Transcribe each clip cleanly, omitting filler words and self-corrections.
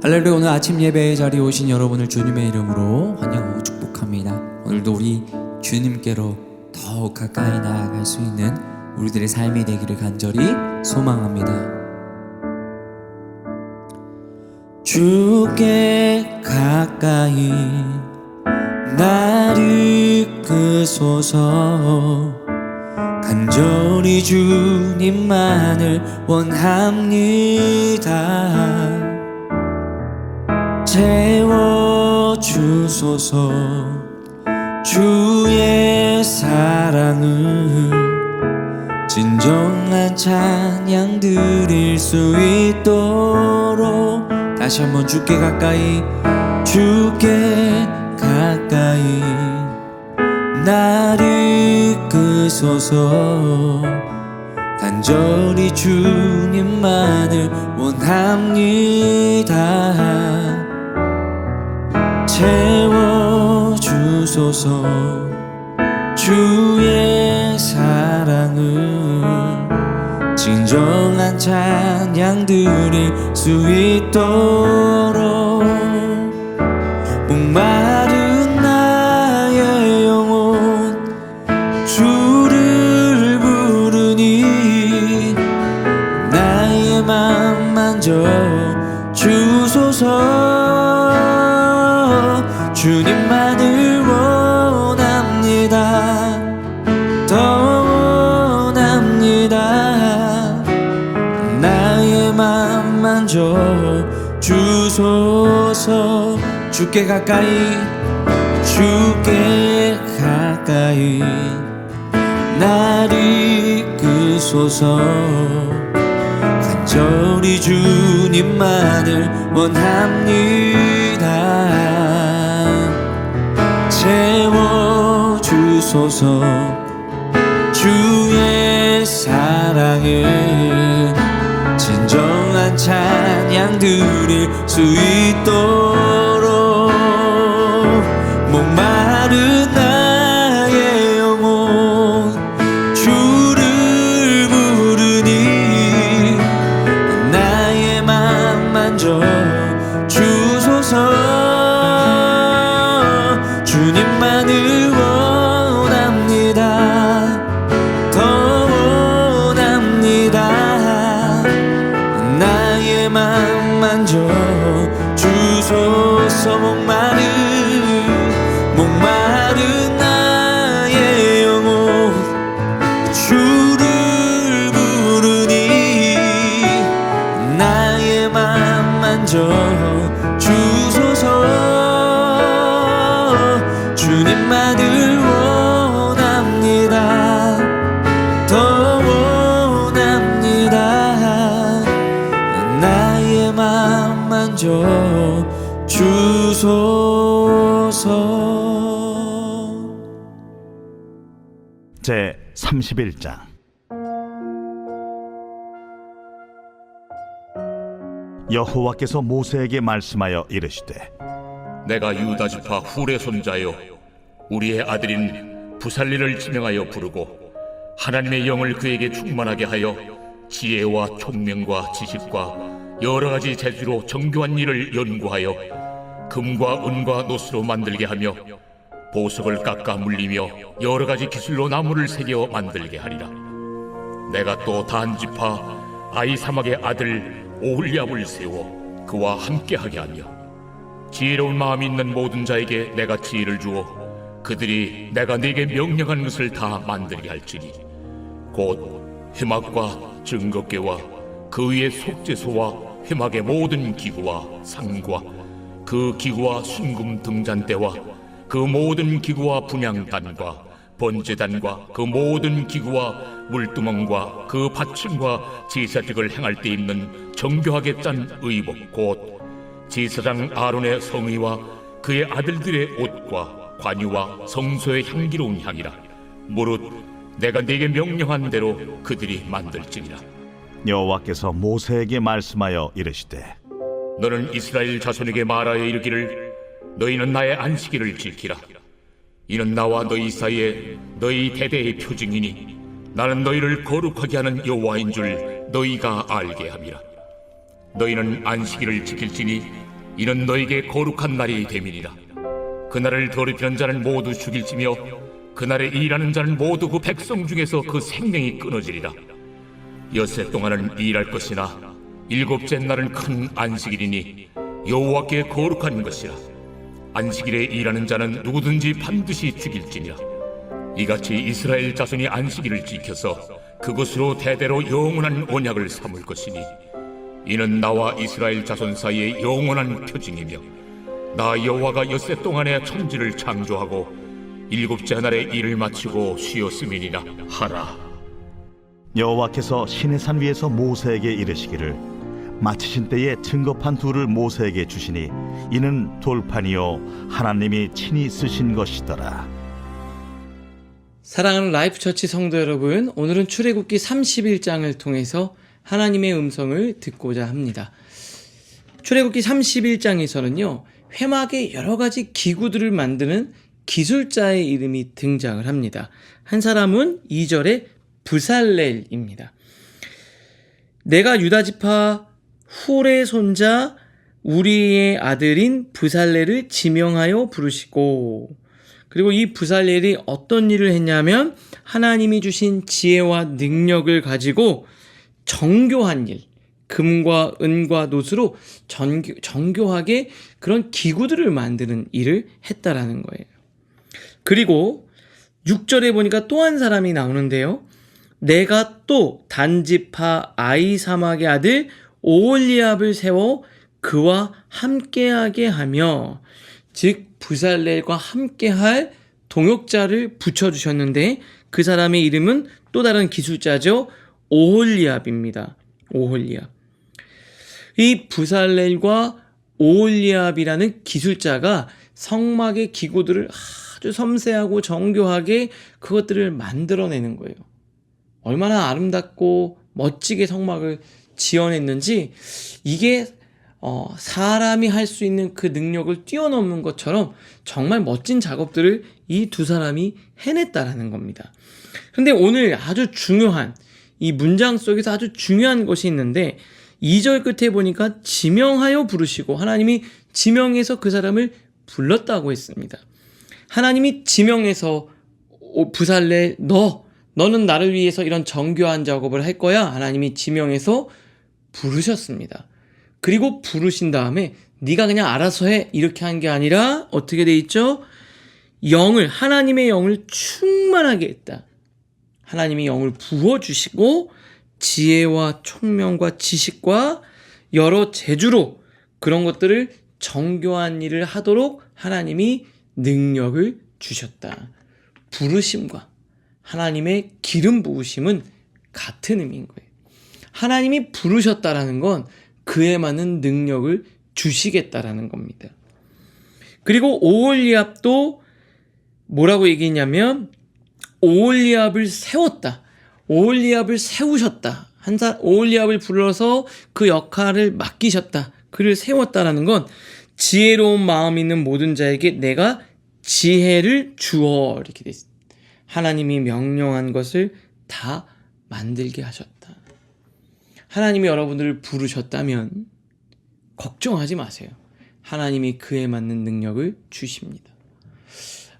할렐루야. 오늘 아침 예배의 자리에 오신 여러분을 주님의 이름으로 환영하고 축복합니다. 오늘도 우리 주님께로 더욱 가까이 나아갈 수 있는 우리들의 삶이 되기를 간절히 소망합니다. 주께 가까이 나를 이끄소서. 간절히 주님만을 원합니다. 채워주소서. 주의 사랑을 진정한 찬양 드릴 수 있도록 다시 한번 주께 가까이 나를 이끄소서. 간절히 주님만을 원합니다. 채워주소서. 주의 사랑을 진정한 찬양 드릴 수 있도록 목마른 나의 영혼 주를 부르니 나의 맘 만져 주소서. 주님만을 원합니다. 더 원합니다. 나의 맘 만져 주소서. 주께 가까이 나를 이끄소서. 간절히 주님만을 원합니다. 채워주소서. 주의 사랑을 진정한 찬양 드릴 수 있도록 목마른 나의 영혼 주를 부르니 나의 맘 만져 주소서. 주님만을 원합니다. 더 원합니다. 나의 맘 만져 주소서. 목마른 나의 영혼 주를 부르니 나의 맘 만져 주소서. 주님만을 원합니다. 더 원합니다. 나의 맘 만져 주소서. 제 31장. 여호와께서 모세에게 말씀하여 이르시되 내가 유다 지파 훌의 손자요 우리의 아들인 부살리를 지명하여 부르고 하나님의 영을 그에게 충만하게 하여 지혜와 총명과 지식과 여러 가지 재주로 정교한 일을 연구하여 금과 은과 노스로 만들게 하며 보석을 깎아 물리며 여러 가지 기술로 나무를 새겨 만들게 하리라. 내가 또 단 지파 아히사막의 아들 오홀리압을 세워 그와 함께하게 하며 지혜로운 마음이 있는 모든 자에게 내가 지혜를 주어 그들이 내가 네게 명령한 것을 다 만들게 할지니 곧 회막과 증거궤와 그 위에 속죄소와 회막의 모든 기구와 상과 그 기구와 순금 등잔대와 그 모든 기구와 분향단과 번제단과 그 모든 기구와 물두멍과 그 받침과 제사직을 행할 때 입는 정교하게 짠 의복 곧 제사장 아론의 성의와 그의 아들들의 옷과 관유와 성소의 향기로운 향이라. 무릇 내가 네게 명령한 대로 그들이 만들지니라. 여호와께서 모세에게 말씀하여 이르시되 너는 이스라엘 자손에게 말하여 이르기를 너희는 나의 안식일을 지키라. 이는 나와 너희 사이에 너희 대대의 표징이니 나는 너희를 거룩하게 하는 여호와인 줄 너희가 알게 함이라. 너희는 안식일을 지킬지니 이는 너에게 거룩한 날이 됨이니라. 그날을 더럽히는 자는 모두 죽일지며 그날에 일하는 자는 모두 그 백성 중에서 그 생명이 끊어지리라. 엿새 동안은 일할 것이나 일곱째 날은 큰 안식일이니 여호와께 거룩한 것이라. 안식일에 일하는 자는 누구든지 반드시 죽일지니라. 이같이 이스라엘 자손이 안식일을 지켜서 그것으로 대대로 영원한 언약을 삼을 것이니 이는 나와 이스라엘 자손 사이의 영원한 표징이며 나 여호와가 엿새 동안에 천지를 창조하고 일곱째 날에 일을 마치고 쉬었음이니라 하라. 여호와께서 시내산 위에서 모세에게 이르시기를 마치신 때에 증거판 둘을 모세에게 주시니 이는 돌판이요 하나님이 친히 쓰신 것이더라. 사랑하는 라이프처치 성도 여러분, 오늘은 출애굽기 31장을 통해서 하나님의 음성을 듣고자 합니다. 출애굽기 31장에서는요, 회막에 여러 가지 기구들을 만드는 기술자의 이름이 등장을 합니다. 한 사람은 2절에 브살렐입니다. 내가 유다지파 훌의 손자 우리의 아들인 브살렐을 지명하여 부르시고, 그리고 이 브살렐이 어떤 일을 했냐면 하나님이 주신 지혜와 능력을 가지고 정교한 일, 금과 은과 놋으로 정교하게 그런 기구들을 만드는 일을 했다라는 거예요. 그리고 6절에 보니까 또 한 사람이 나오는데요. 내가 또 단지파 아이사막의 아들 오홀리압을 세워 그와 함께하게 하며, 즉 브살렐과 함께할 동역자를 붙여주셨는데 그 사람의 이름은 또 다른 기술자죠. 오홀리압입니다. 오홀리압. 이 브살렐과 오홀리압이라는 기술자가 성막의 기구들을 아주 섬세하고 정교하게 그것들을 만들어내는 거예요. 얼마나 아름답고 멋지게 성막을 지어냈는지, 이게 사람이 할 수 있는 그 능력을 뛰어넘는 것처럼 정말 멋진 작업들을 이 두 사람이 해냈다라는 겁니다. 그런데 오늘 아주 중요한 이 문장 속에서 아주 중요한 것이 있는데 2절 끝에 보니까 지명하여 부르시고, 하나님이 지명해서 그 사람을 불렀다고 했습니다. 하나님이 지명해서 브살렐 너는 나를 위해서 이런 정교한 작업을 할 거야. 하나님이 지명해서 부르셨습니다. 그리고 부르신 다음에 네가 그냥 알아서 해 이렇게 한 게 아니라 어떻게 돼 있죠? 하나님의 영을 충만하게 했다. 하나님이 영을 부어주시고 지혜와 총명과 지식과 여러 재주로 그런 것들을 정교한 일을 하도록 하나님이 능력을 주셨다. 부르심과 하나님의 기름 부으심은 같은 의미인 거예요. 하나님이 부르셨다라는 건 그에 맞는 능력을 주시겠다라는 겁니다. 그리고 오홀리압도 뭐라고 얘기했냐면 오홀리압을 세웠다. 오홀리압을 세우셨다. 오홀리압을 불러서 그 역할을 맡기셨다. 그를 세웠다라는 건 지혜로운 마음 있는 모든 자에게 내가 지혜를 주어, 이렇게 돼 있습니다. 하나님이 명령한 것을 다 만들게 하셨다. 하나님이 여러분들을 부르셨다면 걱정하지 마세요. 하나님이 그에 맞는 능력을 주십니다.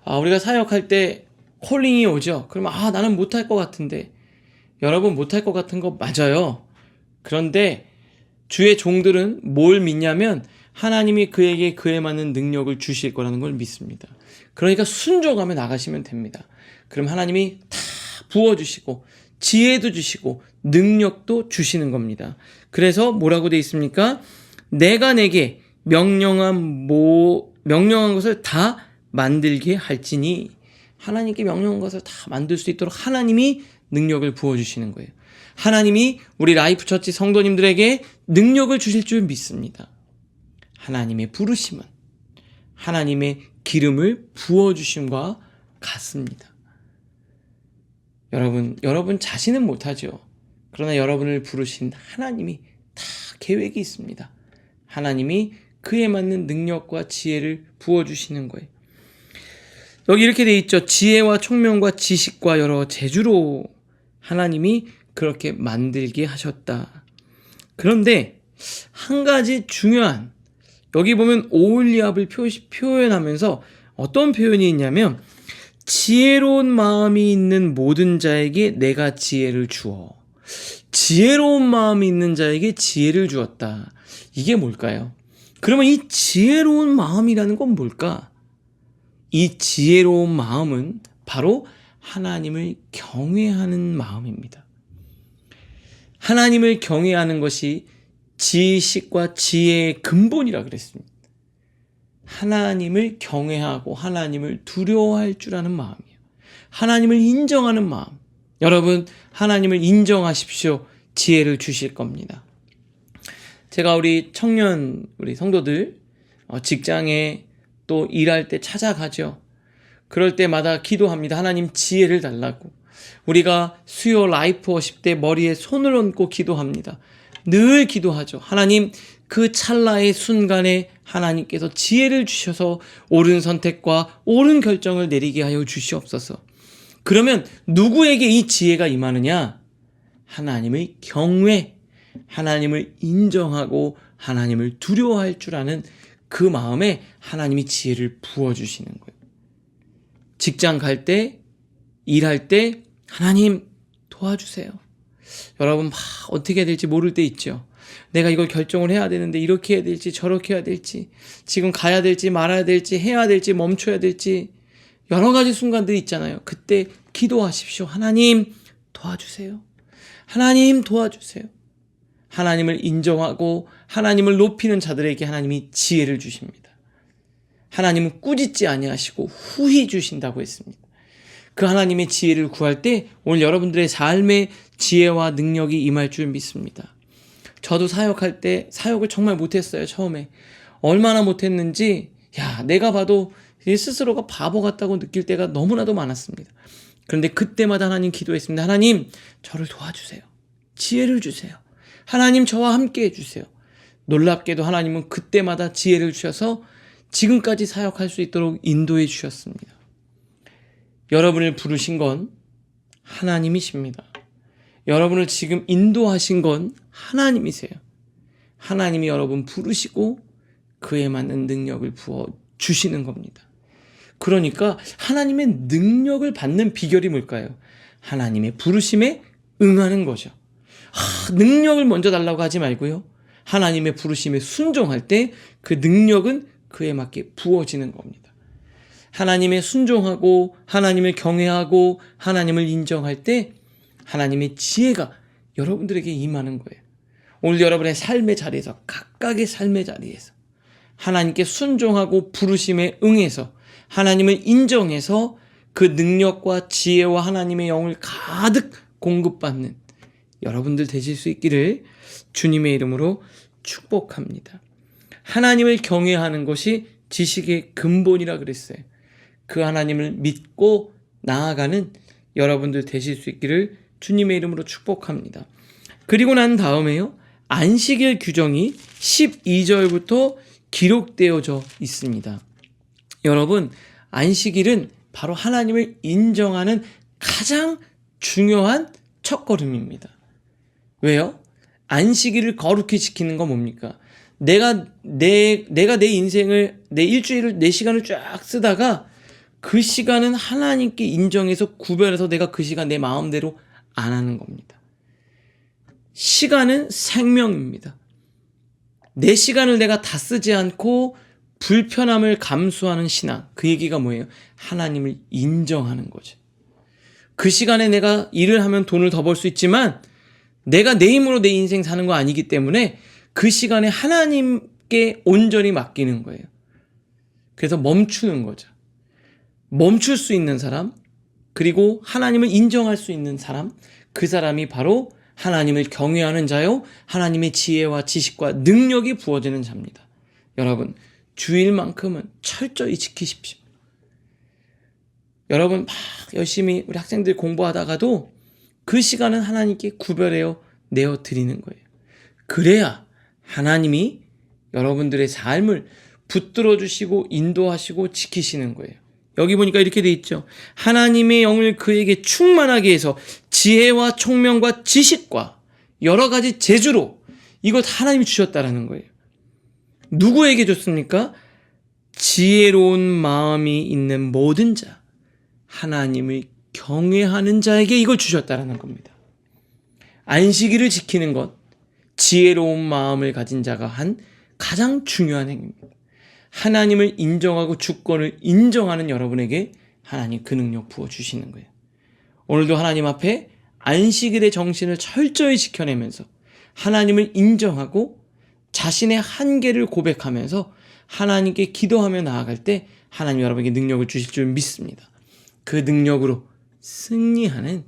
우리가 사역할 때 콜링이 오죠. 그러면 나는 못할 것 같은데, 여러분 못할 것 같은 거 맞아요. 그런데 주의 종들은 뭘 믿냐면 하나님이 그에게 그에 맞는 능력을 주실 거라는 걸 믿습니다. 그러니까 순종하며 나가시면 됩니다. 그럼 하나님이 다 부어주시고 지혜도 주시고 능력도 주시는 겁니다. 그래서 뭐라고 돼 있습니까? 내가 내게 명령한 것을 다 만들게 할지니, 하나님께 명령한 것을 다 만들 수 있도록 하나님이 능력을 부어주시는 거예요. 하나님이 우리 라이프처치 성도님들에게 능력을 주실 줄 믿습니다. 하나님의 부르심은 하나님의 기름을 부어주심과 같습니다. 여러분 자신은 못하죠. 그러나 여러분을 부르신 하나님이 다 계획이 있습니다. 하나님이 그에 맞는 능력과 지혜를 부어주시는 거예요. 여기 이렇게 돼 있죠. 지혜와 총명과 지식과 여러 재주로 하나님이 그렇게 만들게 하셨다. 그런데 한 가지 중요한 여기 보면 오홀리압을 표현하면서 어떤 표현이 있냐면 지혜로운 마음이 있는 모든 자에게 내가 지혜를 주어. 지혜로운 마음이 있는 자에게 지혜를 주었다. 이게 뭘까요? 그러면 이 지혜로운 마음이라는 건 뭘까? 이 지혜로운 마음은 바로 하나님을 경외하는 마음입니다. 하나님을 경외하는 것이 지식과 지혜의 근본이라 그랬습니다. 하나님을 경외하고 하나님을 두려워할 줄 아는 마음이에요. 하나님을 인정하는 마음. 여러분, 하나님을 인정하십시오. 지혜를 주실 겁니다. 제가 우리 청년, 우리 성도들 직장에 또 일할 때 찾아가죠. 그럴 때마다 기도합니다. 하나님 지혜를 달라고. 우리가 수요 라이프 워십 때 머리에 손을 얹고 기도합니다. 늘 기도하죠. 하나님, 그 찰나의 순간에 하나님께서 지혜를 주셔서 옳은 선택과 옳은 결정을 내리게 하여 주시옵소서. 그러면 누구에게 이 지혜가 임하느냐? 하나님을 경외, 하나님을 인정하고 하나님을 두려워할 줄 아는 그 마음에 하나님이 지혜를 부어주시는 거예요. 직장 갈 때, 일할 때 하나님 도와주세요. 여러분 어떻게 해야 될지 모를 때 있죠. 내가 이걸 결정을 해야 되는데 이렇게 해야 될지 저렇게 해야 될지, 지금 가야 될지 말아야 될지, 해야 될지 멈춰야 될지 여러 가지 순간들이 있잖아요. 그때 기도하십시오. 하나님 도와주세요. 하나님 도와주세요. 하나님을 인정하고 하나님을 높이는 자들에게 하나님이 지혜를 주십니다. 하나님은 꾸짖지 아니하시고 후히 주신다고 했습니다. 그 하나님의 지혜를 구할 때 오늘 여러분들의 삶에 지혜와 능력이 임할 줄 믿습니다. 저도 사역할 때 사역을 정말 못했어요. 처음에 얼마나 못했는지 내가 봐도 스스로가 바보 같다고 느낄 때가 너무나도 많았습니다. 그런데 그때마다 하나님 기도했습니다. 하나님 저를 도와주세요. 지혜를 주세요. 하나님 저와 함께 해주세요. 놀랍게도 하나님은 그때마다 지혜를 주셔서 지금까지 사역할 수 있도록 인도해 주셨습니다. 여러분을 부르신 건 하나님이십니다. 여러분을 지금 인도하신 건 하나님이세요. 하나님이 여러분 부르시고 그에 맞는 능력을 부어 주시는 겁니다. 그러니까 하나님의 능력을 받는 비결이 뭘까요? 하나님의 부르심에 응하는 거죠. 능력을 먼저 달라고 하지 말고요. 하나님의 부르심에 순종할 때 그 능력은 그에 맞게 부어지는 겁니다. 하나님의 순종하고 하나님을 경외하고 하나님을 인정할 때 하나님의 지혜가 여러분들에게 임하는 거예요. 오늘 여러분의 삶의 자리에서, 각각의 삶의 자리에서 하나님께 순종하고 부르심에 응해서 하나님을 인정해서 그 능력과 지혜와 하나님의 영을 가득 공급받는 여러분들 되실 수 있기를 주님의 이름으로 축복합니다. 하나님을 경외하는 것이 지식의 근본이라 그랬어요. 그 하나님을 믿고 나아가는 여러분들 되실 수 있기를 주님의 이름으로 축복합니다. 그리고 난 다음에요, 안식일 규정이 12절부터 기록되어져 있습니다. 여러분, 안식일은 바로 하나님을 인정하는 가장 중요한 첫걸음입니다. 왜요? 안식일을 거룩히 지키는 건 뭡니까? 내가 내 인생을, 내 일주일을, 내 시간을 쫙 쓰다가 그 시간은 하나님께 인정해서 구별해서 내가 그 시간 내 마음대로 안 하는 겁니다. 시간은 생명입니다. 내 시간을 내가 다 쓰지 않고 불편함을 감수하는 신앙, 그 얘기가 뭐예요? 하나님을 인정하는 거죠. 그 시간에 내가 일을 하면 돈을 더 벌 수 있지만 내가 내 힘으로 내 인생 사는 거 아니기 때문에 그 시간에 하나님께 온전히 맡기는 거예요. 그래서 멈추는 거죠. 멈출 수 있는 사람, 그리고 하나님을 인정할 수 있는 사람, 그 사람이 바로 하나님을 경외하는 자요, 하나님의 지혜와 지식과 능력이 부어지는 자입니다. 여러분, 주일만큼은 철저히 지키십시오. 여러분 막 열심히 우리 학생들 공부하다가도 그 시간은 하나님께 구별해요 내어 드리는 거예요. 그래야 하나님이 여러분들의 삶을 붙들어 주시고 인도하시고 지키시는 거예요. 여기 보니까 이렇게 돼 있죠. 하나님의 영을 그에게 충만하게 해서 지혜와 총명과 지식과 여러 가지 재주로, 이걸 다 하나님이 주셨다라는 거예요. 누구에게 줬습니까? 지혜로운 마음이 있는 모든 자, 하나님을 경외하는 자에게 이걸 주셨다라는 겁니다. 안식일을 지키는 것, 지혜로운 마음을 가진 자가 한 가장 중요한 행위입니다. 하나님을 인정하고 주권을 인정하는 여러분에게 하나님 그 능력 부어주시는 거예요. 오늘도 하나님 앞에 안식일의 정신을 철저히 지켜내면서 하나님을 인정하고 자신의 한계를 고백하면서 하나님께 기도하며 나아갈 때 하나님 여러분에게 능력을 주실 줄 믿습니다. 그 능력으로 승리하는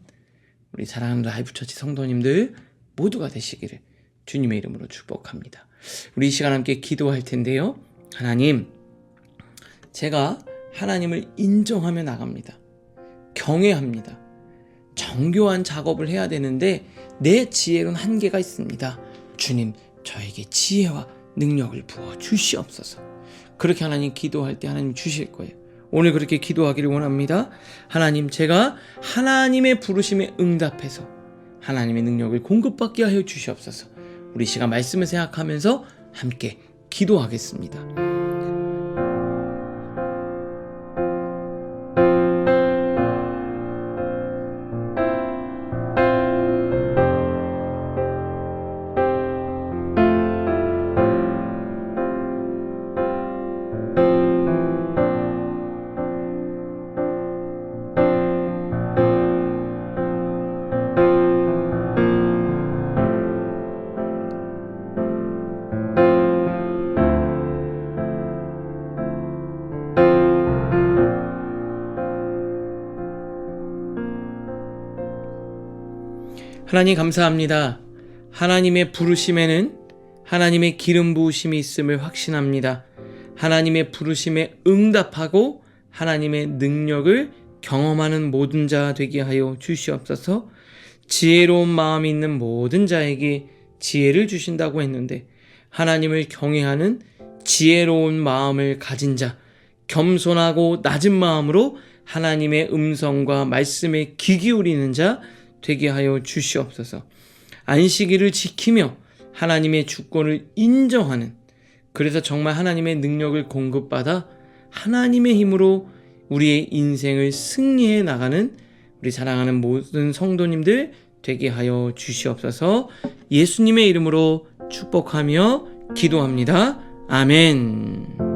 우리 사랑하는 라이브처치 성도님들 모두가 되시기를 주님의 이름으로 축복합니다. 우리 이 시간 함께 기도할 텐데요. 하나님, 제가 하나님을 인정하며 나갑니다. 경외합니다. 정교한 작업을 해야 되는데 내 지혜로는 한계가 있습니다. 주님, 저에게 지혜와 능력을 부어 주시옵소서. 그렇게 하나님 기도할 때 하나님 주실 거예요. 오늘 그렇게 기도하기를 원합니다. 하나님, 제가 하나님의 부르심에 응답해서 하나님의 능력을 공급받게 하여 주시옵소서. 우리 시간 말씀을 생각하면서 함께 기도하겠습니다. 하나님 감사합니다. 하나님의 부르심에는 하나님의 기름 부으심이 있음을 확신합니다. 하나님의 부르심에 응답하고 하나님의 능력을 경험하는 모든 자 되게 하여 주시옵소서. 지혜로운 마음이 있는 모든 자에게 지혜를 주신다고 했는데 하나님을 경외하는 지혜로운 마음을 가진 자, 겸손하고 낮은 마음으로 하나님의 음성과 말씀에 귀 기울이는 자 되게 하여 주시옵소서. 안식일을 지키며 하나님의 주권을 인정하는, 그래서 정말 하나님의 능력을 공급받아 하나님의 힘으로 우리의 인생을 승리해 나가는 우리 사랑하는 모든 성도님들 되게 하여 주시옵소서. 예수님의 이름으로 축복하며 기도합니다. 아멘.